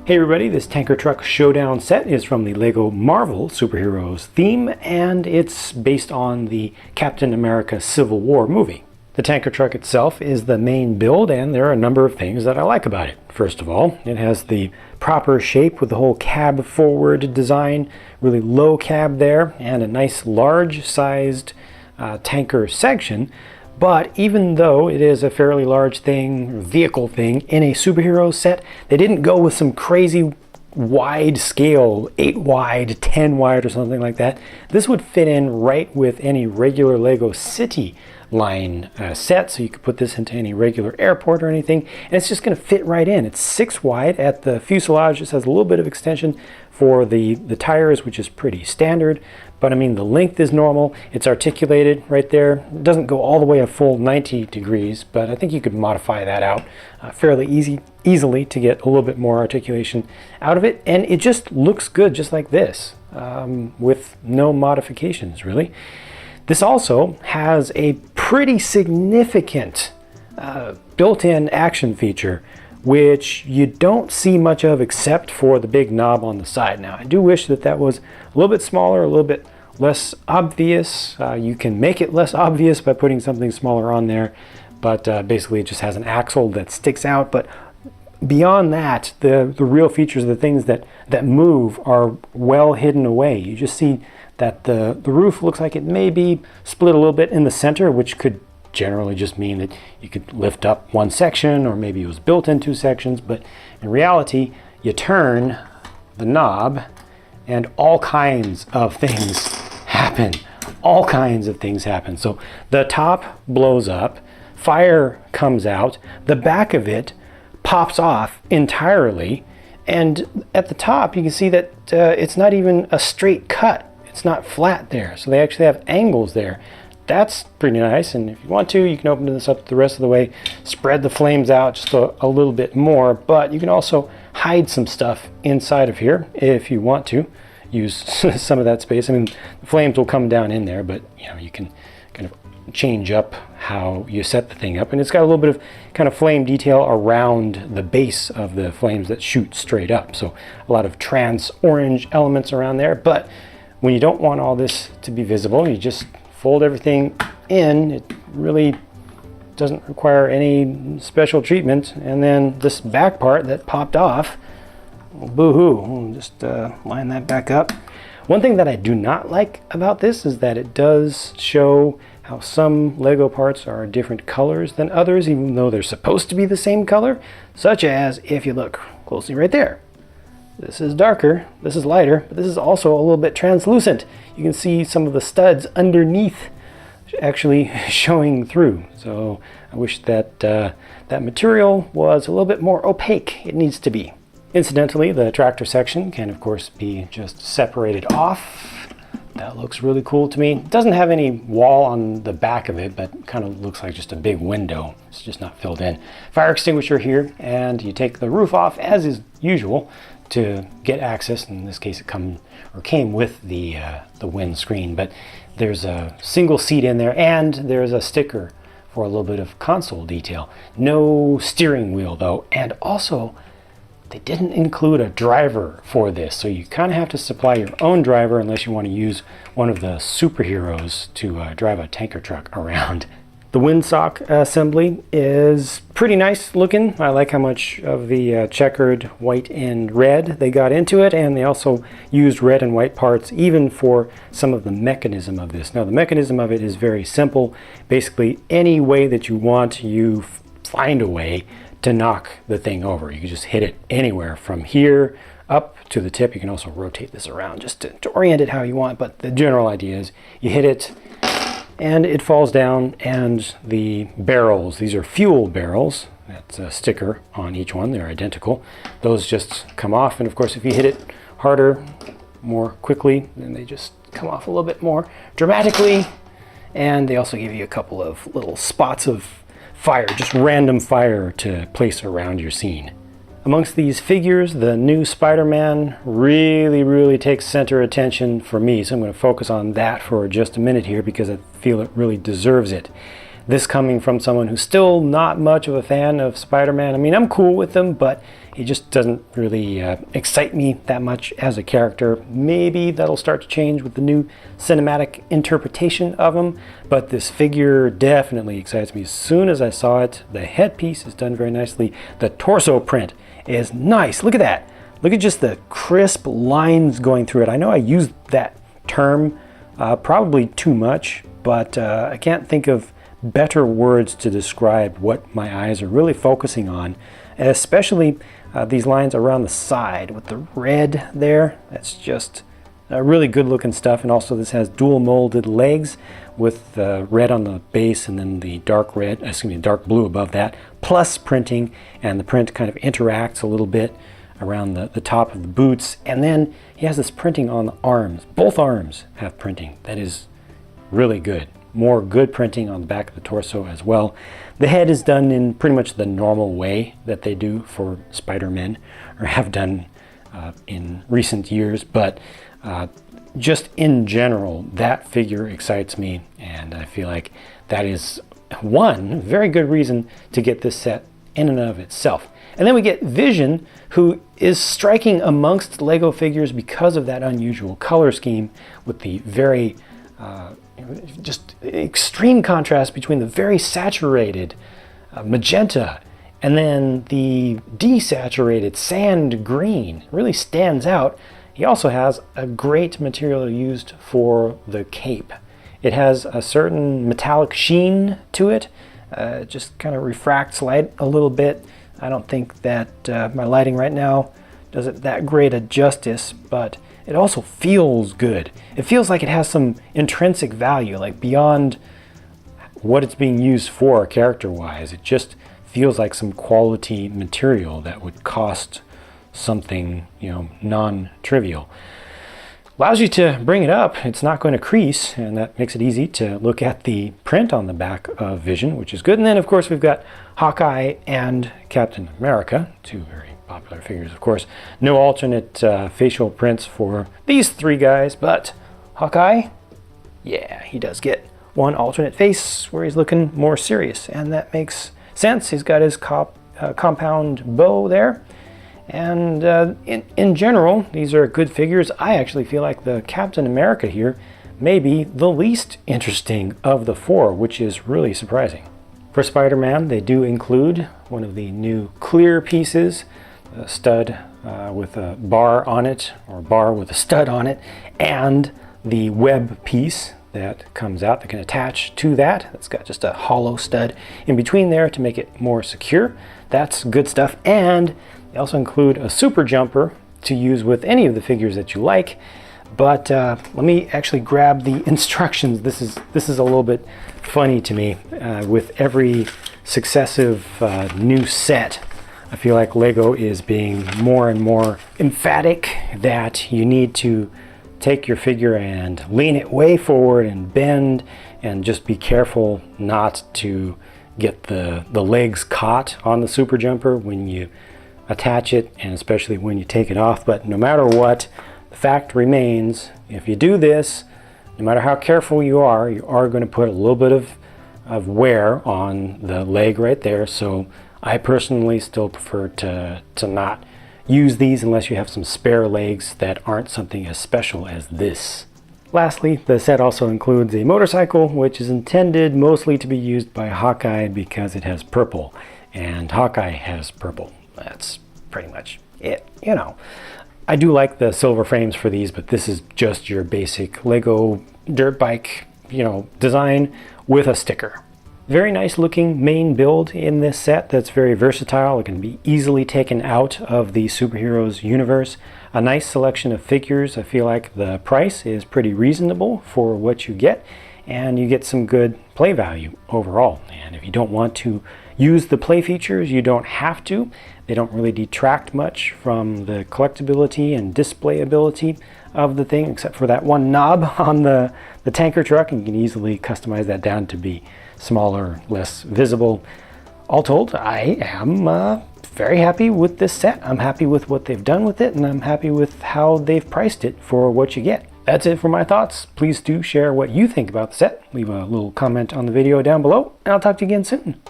Hey everybody, this Tanker Truck Showdown set is from the LEGO Marvel Superheroes theme, and it's based on the Captain America Civil War movie. The tanker truck itself is the main build, and there are a number of things that I like about it. First of all, it has the proper shape with the whole cab forward design, really low cab there, and a nice large-sized tanker section. But even though it is a fairly large thing, vehicle thing, in a superhero set, they didn't go with some crazy wide scale, 8 wide, 10 wide or something like that. This would fit in right with any regular LEGO City line set, so you could put this into any regular airport or anything, and it's just going to fit right in. It's 6 wide at the fuselage. This has a little bit of extension for the tires, which is pretty standard, but I mean the length is normal. It's articulated right there. It doesn't go all the way a full 90 degrees, but I think you could modify that out fairly easily to get a little bit more articulation out of it, and it just looks good just like this with no modifications really. This also has a pretty significant built-in action feature, which you don't see much of except for the big knob on the side. Now, I do wish that that was a little bit smaller, a little bit less obvious. You can make it less obvious by putting something smaller on there, but basically it just has an axle that sticks out. But beyond that, the real features, the things that move, are well hidden away. You just see that the roof looks like it may be split a little bit in the center, which could generally just mean that you could lift up one section, or maybe it was built in 2 sections, but in reality, you turn the knob and all kinds of things happen. All kinds of things happen. So the top blows up, fire comes out, the back of it pops off entirely, and at the top you can see that it's not even a straight cut. It's not flat there, so they actually have angles there. That's pretty nice, and if you want to, you can open this up the rest of the way, spread the flames out just a little bit more, but you can also hide some stuff inside of here if you want to use some of that space. I mean, the flames will come down in there, but you know, you can kind of change up how you set the thing up, and it's got a little bit of kind of flame detail around the base of the flames that shoot straight up, so a lot of trans orange elements around there. But when you don't want all this to be visible, you just fold everything in. It really doesn't require any special treatment. And then this back part that popped off, boo-hoo, just line that back up. One thing that I do not like about this is that it does show how some LEGO parts are different colors than others, even though they're supposed to be the same color, such as if you look closely right there. This is darker, this is lighter, but this is also a little bit translucent. You can see some of the studs underneath actually showing through. So I wish that that material was a little bit more opaque. It needs to be. Incidentally, the tractor section can of course be just separated off. That looks really cool to me. It doesn't have any wall on the back of it, but kind of looks like just a big window. It's just not filled in. Fire extinguisher here, and you take the roof off as is usual to get access. In this case, it came with the windscreen, but there's a single seat in there, and there's a sticker for a little bit of console detail. No steering wheel though, and also they didn't include a driver for this, so you kind of have to supply your own driver unless you want to use one of the superheroes to drive a tanker truck around. The windsock assembly is pretty nice looking. I like how much of the checkered white and red they got into it, and they also used red and white parts even for some of the mechanism of this. Now, the mechanism of it is very simple. Basically, any way that you want, you find a way to knock the thing over. You can just hit it anywhere from here up to the tip. You can also rotate this around just to orient it how you want, but the general idea is you hit it and it falls down, and the barrels, these are fuel barrels, that's a sticker on each one, they're identical, those just come off, and of course if you hit it harder, more quickly, then they just come off a little bit more dramatically. And they also give you a couple of little spots of fire, just random fire to place around your scene. Amongst these figures, the new Spider-Man really takes center attention for me, so I'm going to focus on that for just a minute here because I feel it really deserves it. this coming from someone who's still not much of a fan of Spider-Man. I mean, I'm cool with him, but he just doesn't really excite me that much as a character. Maybe that'll start to change with the new cinematic interpretation of him, but this figure definitely excites me. As soon as I saw it, the headpiece is done very nicely. The torso print is nice. Look at that. Look at just the crisp lines going through it. I know I used that term probably too much, but I can't think of better words to describe what my eyes are really focusing on, especially these lines around the side with the red there. That's just really good looking stuff. And also this has dual molded legs with the red on the base and then the dark blue above that, plus printing, and the print kind of interacts a little bit around the top of the boots. And then he has this printing on the arms. Both arms have printing. That is really good. More good printing on the back of the torso as well. The head is done in pretty much the normal way that they do for Spider-Man, or have done in recent years, but just in general, that figure excites me, and I feel like that is one very good reason to get this set in and of itself. And then we get Vision, who is striking amongst Lego figures because of that unusual color scheme with the very just extreme contrast between the very saturated magenta and then the desaturated sand green. It really stands out. He also has a great material used for the cape. It has a certain metallic sheen to it. It just kind of refracts light a little bit. I don't think that my lighting right now does it that great a justice, but it also feels good. It feels like it has some intrinsic value, like beyond what it's being used for character-wise. It just feels like some quality material that would cost something, non-trivial. Allows you to bring it up. It's not going to crease, and that makes it easy to look at the print on the back of Vision, which is good. And then, of course, we've got Hawkeye and Captain America, two very popular figures, of course. No alternate facial prints for these three guys, but Hawkeye, yeah, he does get one alternate face where he's looking more serious, and that makes sense. He's got his compound bow there. And in general, these are good figures. I actually feel like the Captain America here may be the least interesting of the four, which is really surprising. For Spider-Man, they do include one of the new clear pieces, a stud with a bar on it, or bar with a stud on it, and the web piece that comes out that can attach to that. It's got just a hollow stud in between there to make it more secure. That's good stuff. And they also include a super jumper to use with any of the figures that you like. But let me actually grab the instructions. This is a little bit funny to me. With every successive new set, I feel like Lego is being more and more emphatic that you need to take your figure and lean it way forward and bend, and just be careful not to get the legs caught on the super jumper when you attach it, and especially when you take it off. But no matter what, the fact remains, if you do this, no matter how careful you are going to put a little bit of wear on the leg right there. So I personally still prefer to not use these unless you have some spare legs that aren't something as special as this. Lastly, the set also includes a motorcycle, which is intended mostly to be used by Hawkeye because it has purple, and Hawkeye has purple. That's pretty much it. I do like the silver frames for these, but this is just your basic Lego dirt bike, design with a sticker. Very nice looking main build in this set that's very versatile. It can be easily taken out of the superheroes universe. A nice selection of figures. I feel like the price is pretty reasonable for what you get, and you get some good play value overall. And if you don't want to use the play features, you don't have to. They don't really detract much from the collectability and displayability of the thing, except for that one knob on the tanker truck, and you can easily customize that down to be smaller, less visible. All told, I am very happy with this set. I'm happy with what they've done with it, and I'm happy with how they've priced it for what you get. That's it for my thoughts. Please do share what you think about the set. Leave a little comment on the video down below, and I'll talk to you again soon.